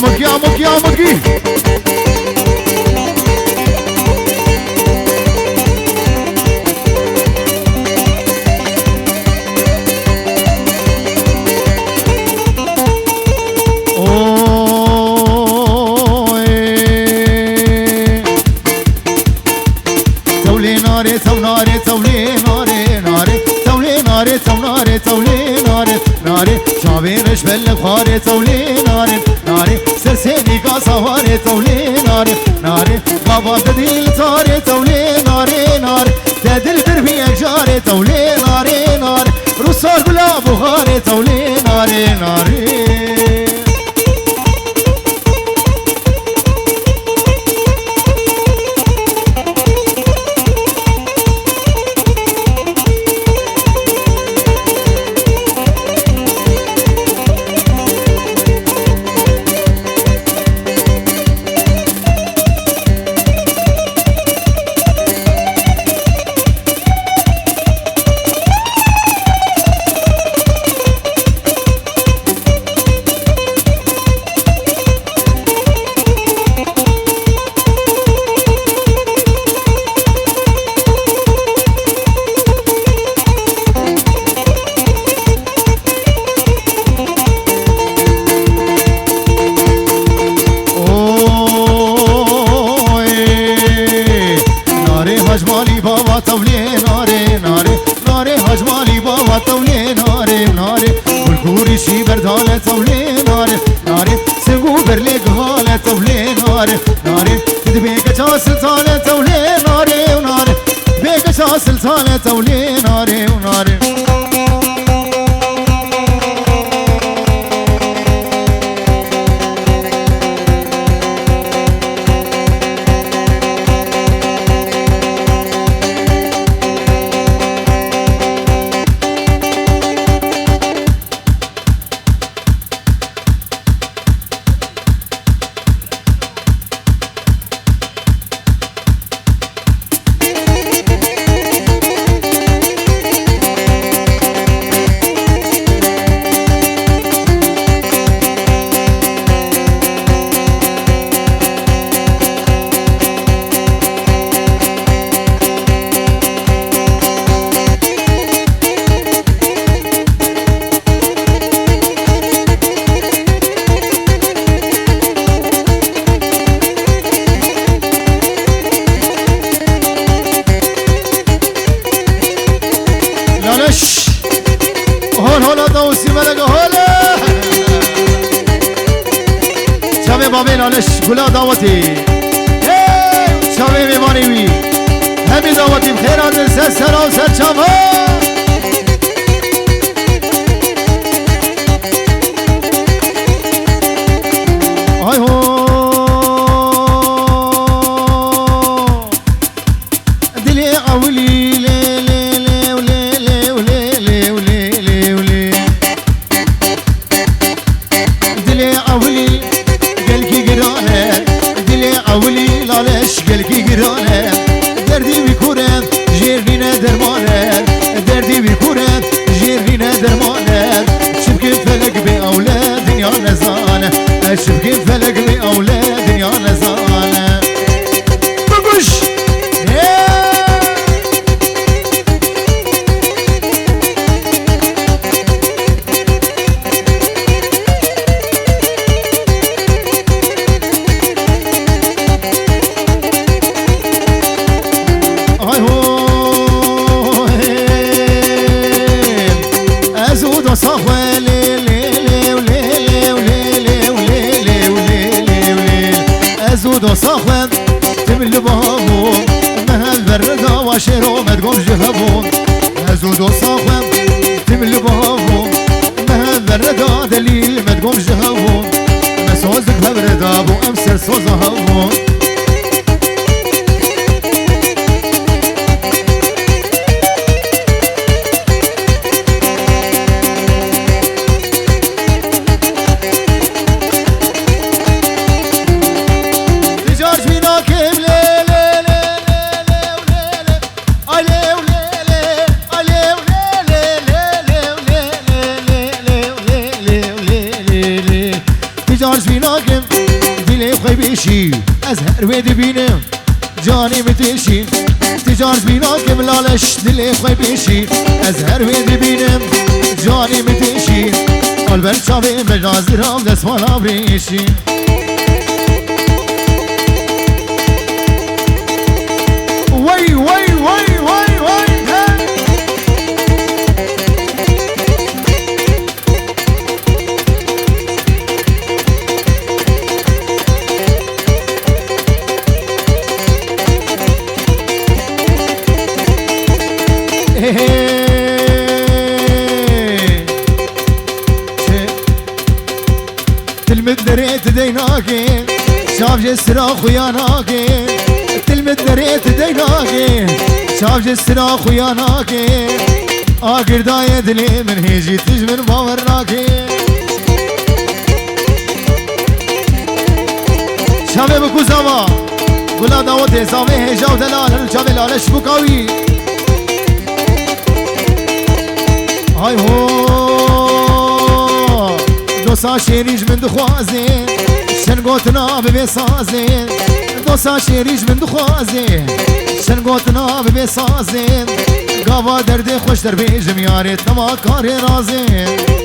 Amaki, amaki, amaki. شاويرش بالخاري تولي ناري ناري سرسيني قصواري تولي ناري ناري بابا تديل تاري تولي ناري ناري تدل دربي جاري تولي ناري ناري روسار بلا بخاري تولي ناري ناري سلطانة تولي ناري وناري بيك سلطانة تولي ناري وناري گلا دعوتی شاوی میبانی وی همی دعوتی بخیران سر سرام سر چما آی هو دلی اولی لی لی لی ولی لی ولی لی ولی لی ولی دلی اولی اولی لالش گلکی گرانه دردی بیکورم جیرینه درمانه دردی بیکورم جیرینه درمانه شبکی فلک بی اولاد دنیا نزانه شبکی فلک بی اولاد دنیا نزانه بگوش دو صاحب تمل بابو مهل بردا واشرو مدقوم جهبو هزو دو صاحب تمل بابو مهل بردا دليل مدقوم جهبو مسوزك بردا بو امسر سوزهبو ويدي بينم جاني متشي تجار بينا كملالش دلي خوي بيشي ازهر ويدي بينم جاني متشي قلبر شابي مجاز رام دسوانا بريشي وي وي وي وي وي تلمد دريت ديناكي شاف جسرا خوياناكي تلمد دريت ديناكي شاف جسرا خوياناكي آخر داية دلي من هيجي تجمن باورناكي شابه بكو زما قولا داوتي زامي هيجاو دلال شابه لالش بكاوي هاي هو دوسا شيريج من دخوازين شنقوتنا ببسازين دوسا شيريج من دخوازين شنقوتنا ببسازين قابا دردي خوش دربيجم ياريت نما كاري رازين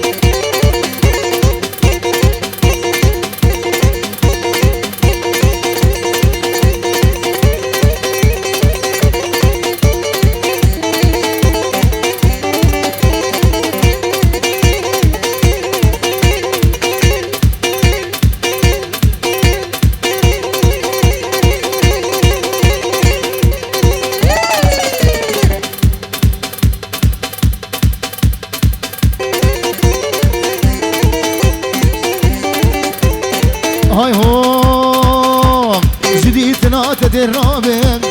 هاي هو جديتنا تدرابن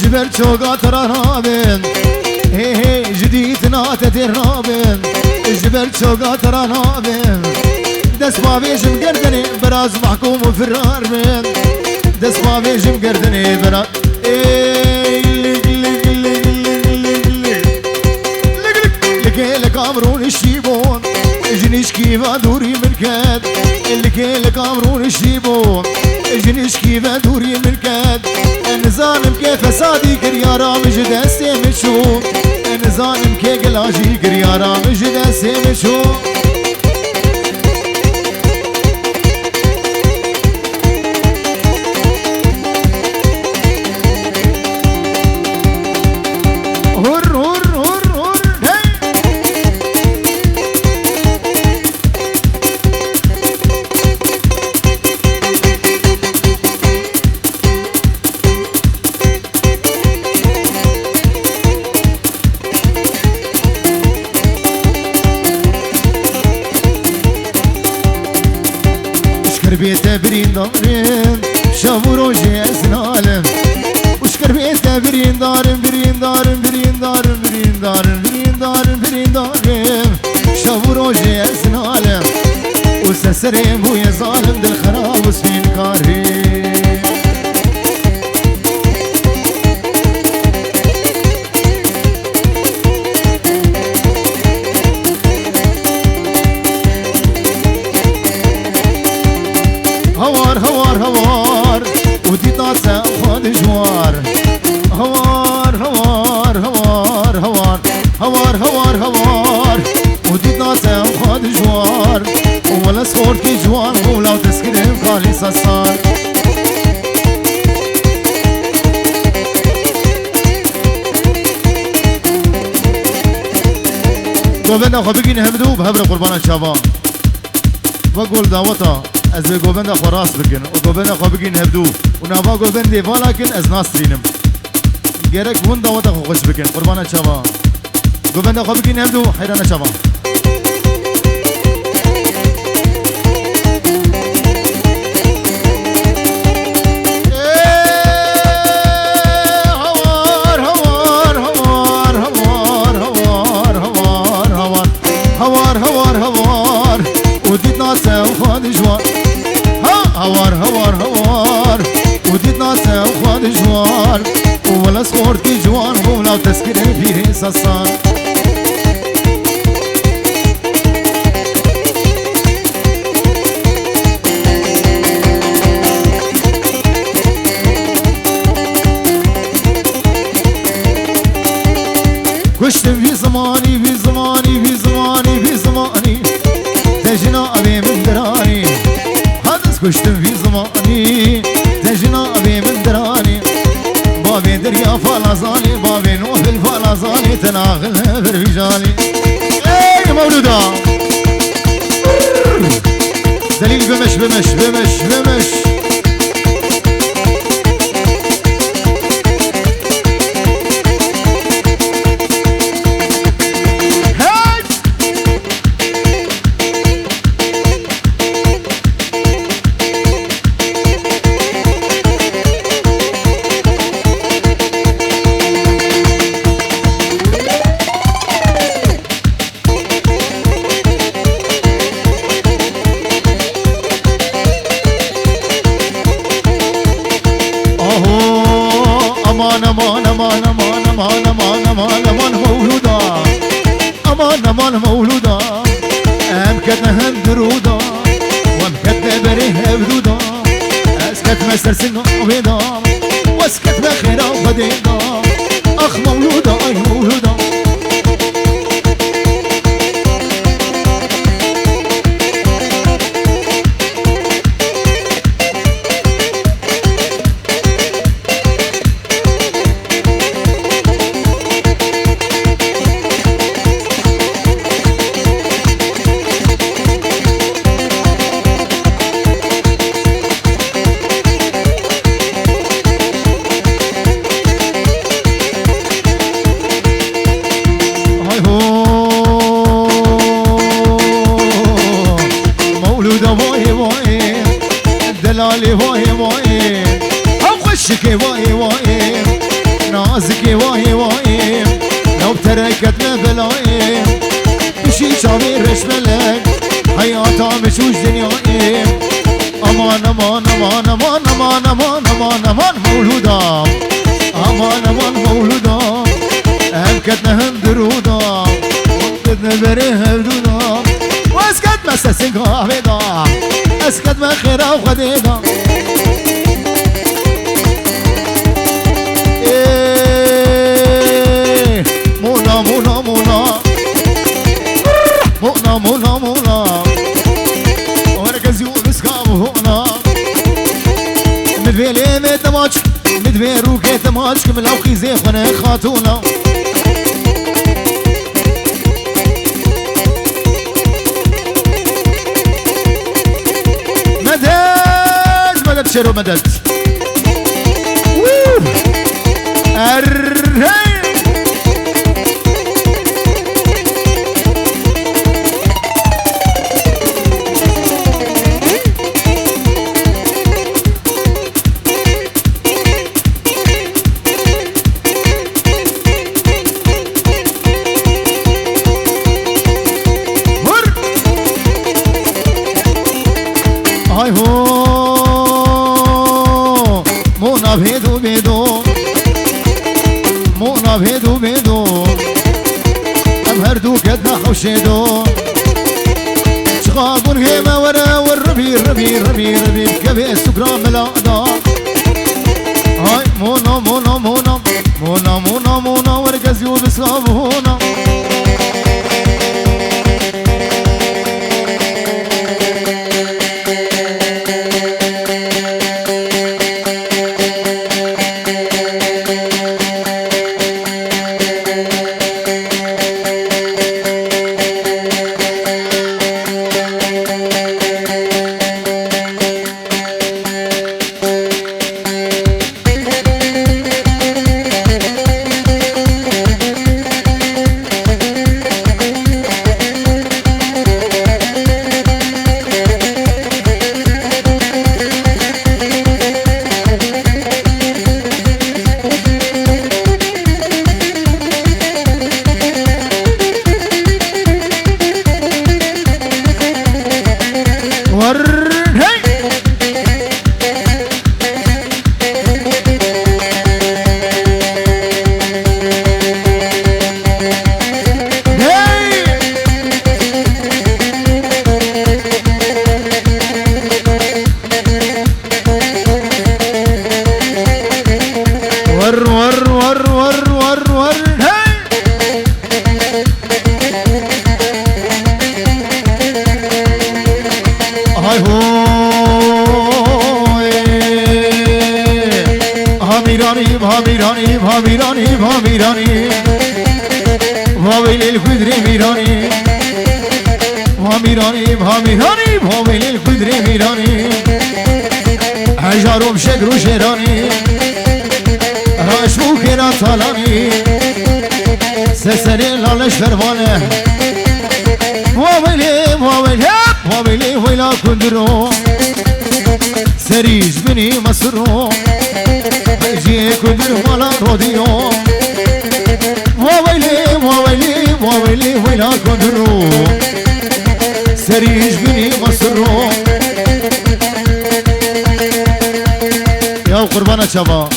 جبل شوقات رانابن هي هي جديتنا تدرابن جبل شوقات رانابن دس ما بيجم قردني براز محكوم وفرار من دس ما بيجم قردني براز لك امرون الشيبون جنيش كيفا دوري من كاد اللي كيلك امرون الشيبون جنيش كيفا دوري من كاد نظام كيف سادي كريارا مجد السيم شو نظام كيك لاجي كريارا مجد السيم شو بيت برين دارم شامورو جيزنالم وشكر بيت برين دارم برين دارم برين دارم برين دارم برين دارم برين دارم شامورو جيزنالم وسسرم هو يا ظالم دل خراب وسفين كاري هوار هوار هوار ودي طاسة خد جوار هوار هوار هوار هوار هوار هوار هوار ودي طاسة خد جوار ولا صور كي جوار ولو تسكرم خالي صار قوبنا خبيقين هبدو بهبر قربان الشباب وقول دعوتا از به گوبند خو راست بکن و گوبند خو بگین هبدو و نوا گوبند دیوالا کن از ناسترینم گرک بون دعوت خو خوش بکن قربان چوا گوبند خو بگین هبدو حیران چوا هوار هوار هوار وديت ناسا وخواد جوار ولا صورتي جوان ولا تسكري فيه سصار كشتم في زماني في زماني في زماني في زماني تجنا أبي من دراني هذا كشتم في زماني تجنا أبي من دراني بابي دريا فلازاني بابي نوح الفلازاني تناغل برفجاني ايه مولودا دليل بمش بمش بمش بمش امان امان امان امان امان امان امان امان مولودا امان امان مولودا ام كتنا هندرودا وام كتنا بريه بدودا اسكت مسر سنو بيدا واسكت بخيرا وبديدا اخ مولودا اي مولودا دلالي واي واي وخشك واي واي نازك واي واي لو تركتنا بلاي بشي شامي رش ملك حياتها مشوش دنياي امان امان امان امان امان امان امان امان مولودا امان امان مولودا امكتنا هندرودا وكتنا بريه بدودا واسكت مسسنك عبيدا اسكت ما خيرا وخديدا ايه مولا مولا مولا مولا مولا مولا وركز يونس كابو هنا مدفيلي مدماجك مدفي روكي تماجك من لوخي زي خنا خاتونا مدد شيرو مدد الرهي هاي هو مونا بيدو بيدو مونا بيدو بيدو ام هردو كدنا حوشيدو شغابون هيما ورا والربي ربي ربي ربي كبي السكران ملادا هاي مونا مونا مونا مونا مونا مونا ورقزيو بسابونا میرانی واویل القدر میرانی وا میرانی وا میرانی واویل القدر میرانی هجارم شکر و شیرانی راشمو کنا طالانی سسری لالش فرمانه واویلی واویلی واویلی ویلا کندرو سریج بنی مسرو جی کندر مالا رودیو واویلی واویلی واویلی ویلا کندرو سریج بنی مسرو یا قربان چوا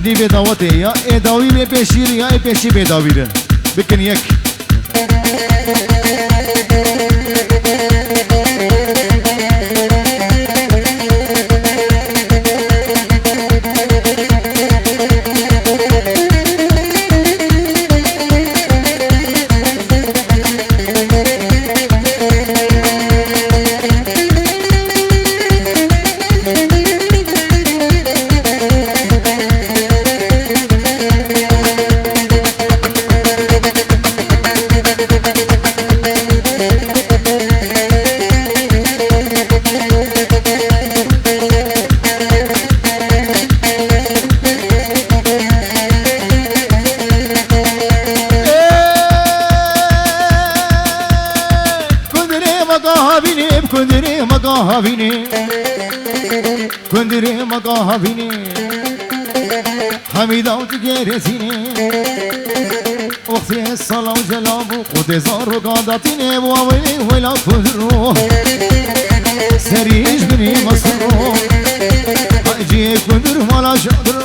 جنی به دعوته یا اداوی به پیشیر یا پیشی به داویرن بکن یک کندری مگاه بینی حمیدان گرسینی وقتی سلام جلاب خود زارو قادتینه واویلی ویلا کندرو سریش بینی مسرو جی کندر مالا شادر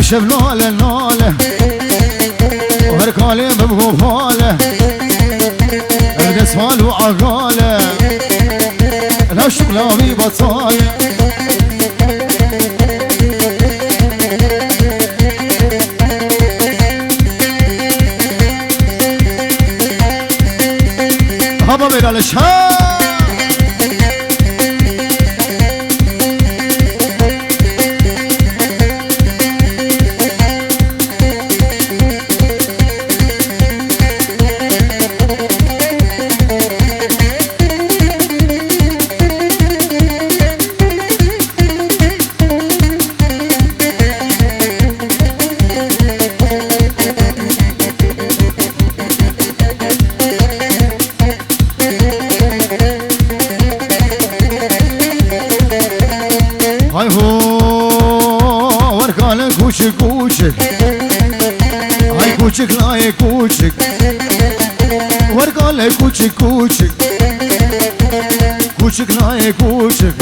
شبلوله نوله وهركالي ببغوفاله القسمال وعقاله لا شغلامي بطاله هبا بير الشام Hai kucik la e kucik Vargale kucik kucik Kucik la e kucik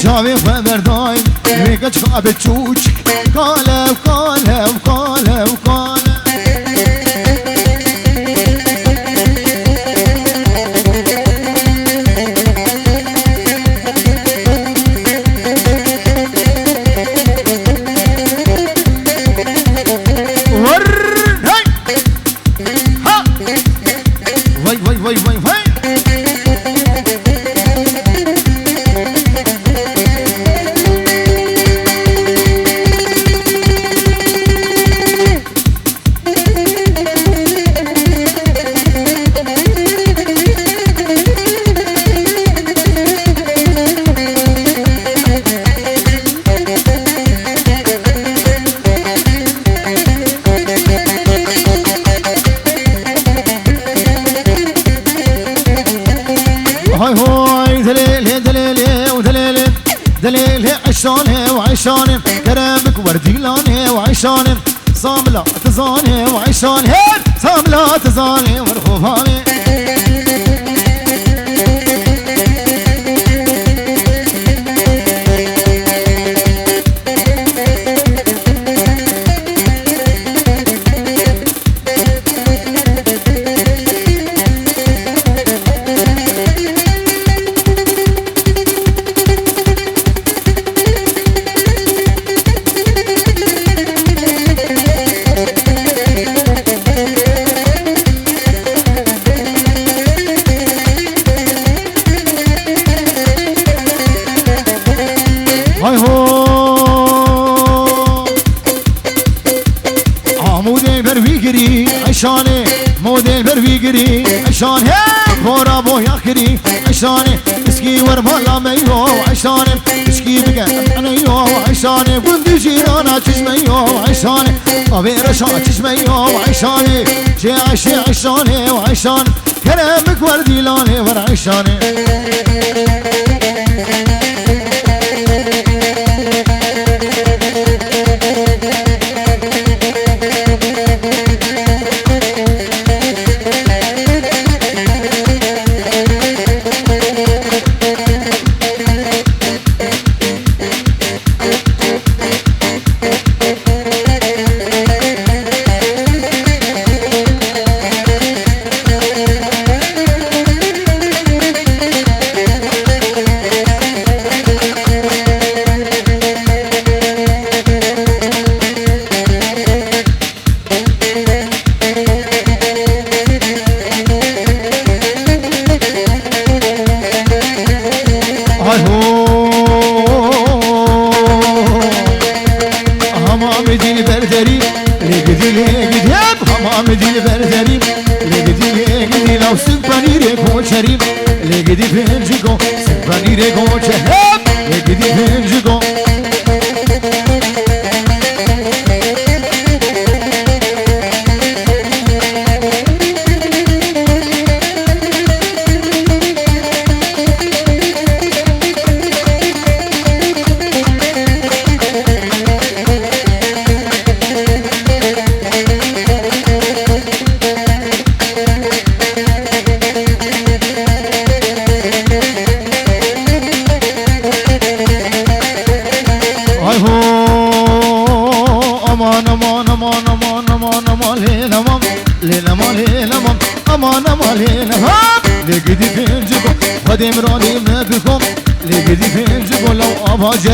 Çave federdayim Vega çabe çucik Kalev kalev kalev kalev وعشانم كرمك ورديلاني وعشانم صاملة تزاني وعشان هيب صاملة تزاني ورخوفاني عشاني موديل برفيقري عشان هيك فورا بويا كري عشاني اسكي ورمالا ميو عشاني اسكي بقى انا عشاني قندي جيرانا تجميو عشاني ابير شا تجميو عشاني جي عشي عشاني وعشان كرمك وردي لاني ورعشاني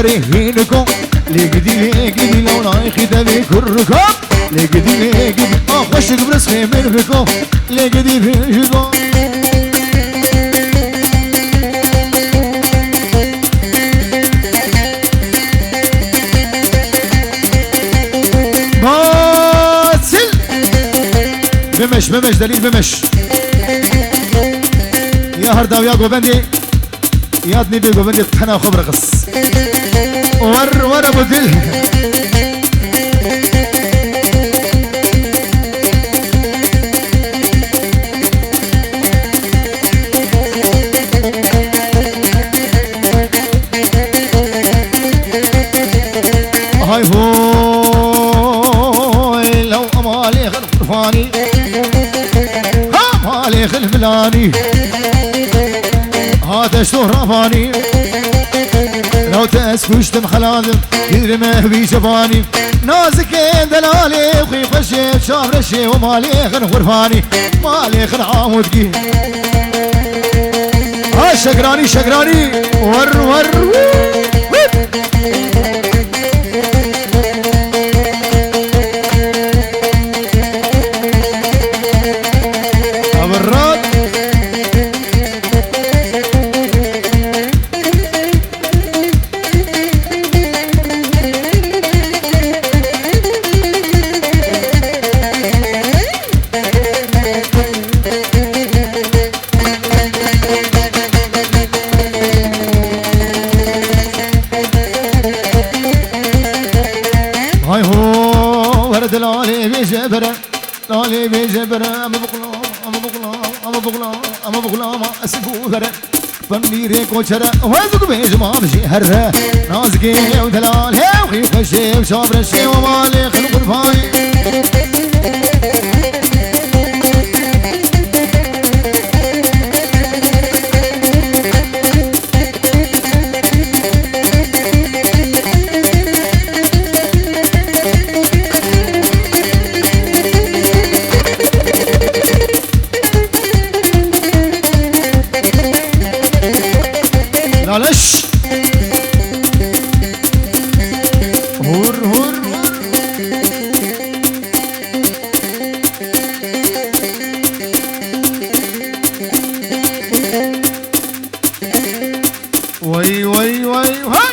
جريهينكم لقدي لو نايخي دبي كركم لقدي اخشك برسخي من بكم لقدي بينجكم باسل بمش دليل بمش يا هردا ويا قوبندي يا ابني بقوبندي تحنا وخبر قص ور ابو دل هاي هوي لو امالي غرفاني امالي خلفلاني هذا شهرفاني لو تأسكوش تم خلادم يرمه بي جباني نازكين دلالي وخي خشي بشام رشي ومالي خن غرفاني مالي خن عامودكي ها شقراني ور لالي بجبرة أما بغلام أسفو برا فنيري كوشرة وزق بيج ما بشي هرة نازقي ودلال هاوي خشي وشابر الشي ومالي خلق الفاي لالش هور هور وي وي وي هاي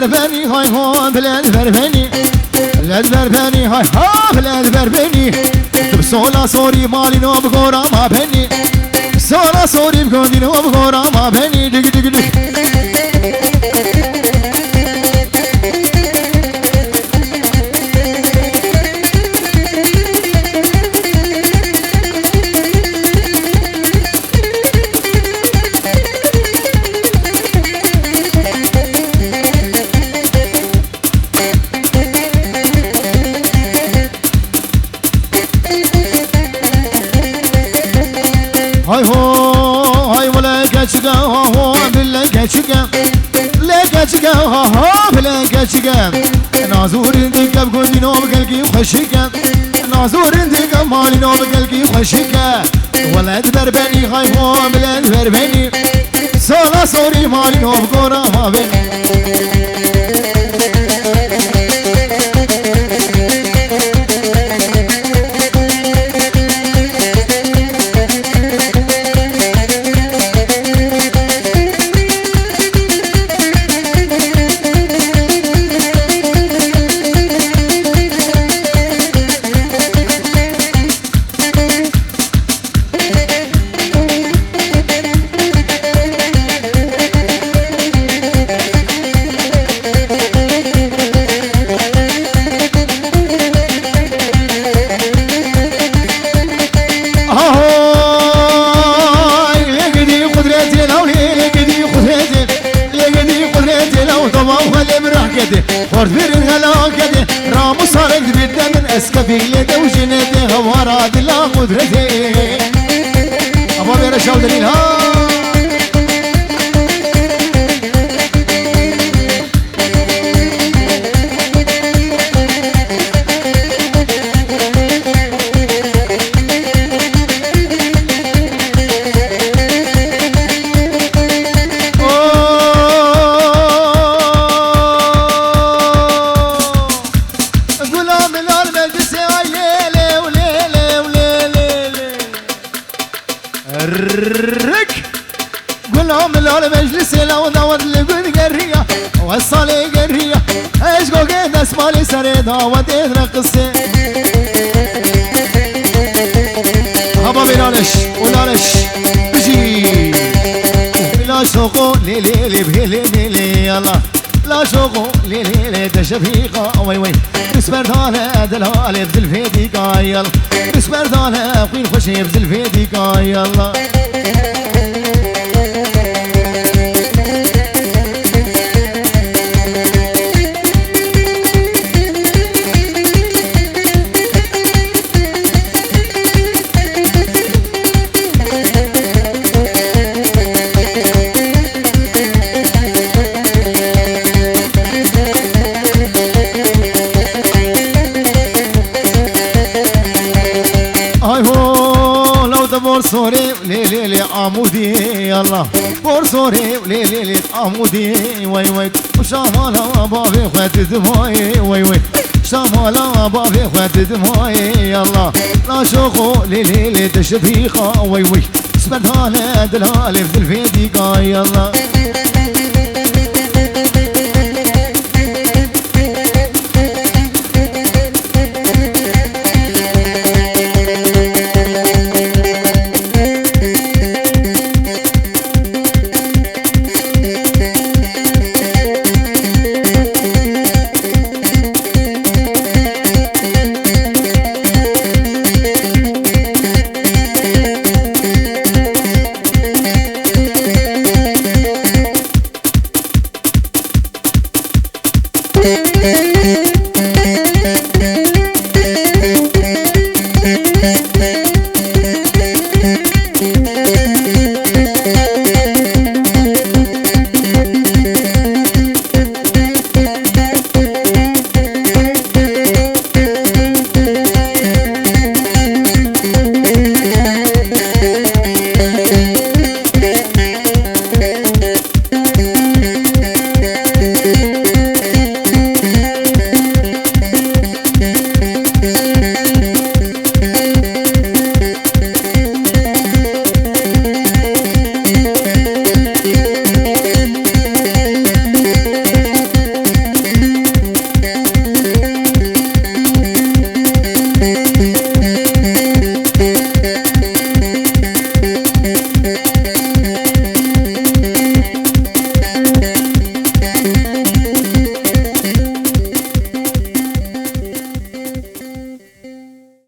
بربني هاي هون بلاد بربني بلاد بربني هاي ها بلاد بربني بسولا سوري مالي نو بغورا ما بني سولا سوري بغودي نو بغورا ما بني دق دق دق هاي هو هاي ولا كاتشكا هو بلا كاتشكا لا كاتشكا هو بلا كاتشكا نازور انتك بقولي نو بقلقي وخشكا نازور انتك مالي نو بقلقي وخشكا ولد بربني هاي هو بلاد بربني سولا سوري مالي نو بقورا ما بني فرد برن هلاكته رامو صارك بيده من اسكفيلته وجنته هواراد لا قدرته ابو بير شاودرين ها قولهم لون مجلس لو داود لقود قرية وصلي قرية ايش قوقيت اسمالي سريدا وديت رقصي هبا بلالش ولالش بجي لا شوقو ليلي لي بهلي ليلي يلا لا شوقو ليلي لي تشفيقة وي وي اسبردانة دلالي بزل فيديكا يلا اسبردانة قوين خوشي بزل فيديكا يلا بورسوري ليلي لي عمودي يلا بورسوري ليلي لي عمودي وي وي وشامالا بابي خوات دموعي وي وي شامالا بابي خوات دموعي يلا لا شوقو ليلي لي تشبيخة وي وي سبتها دلالي في الفيديقا يلا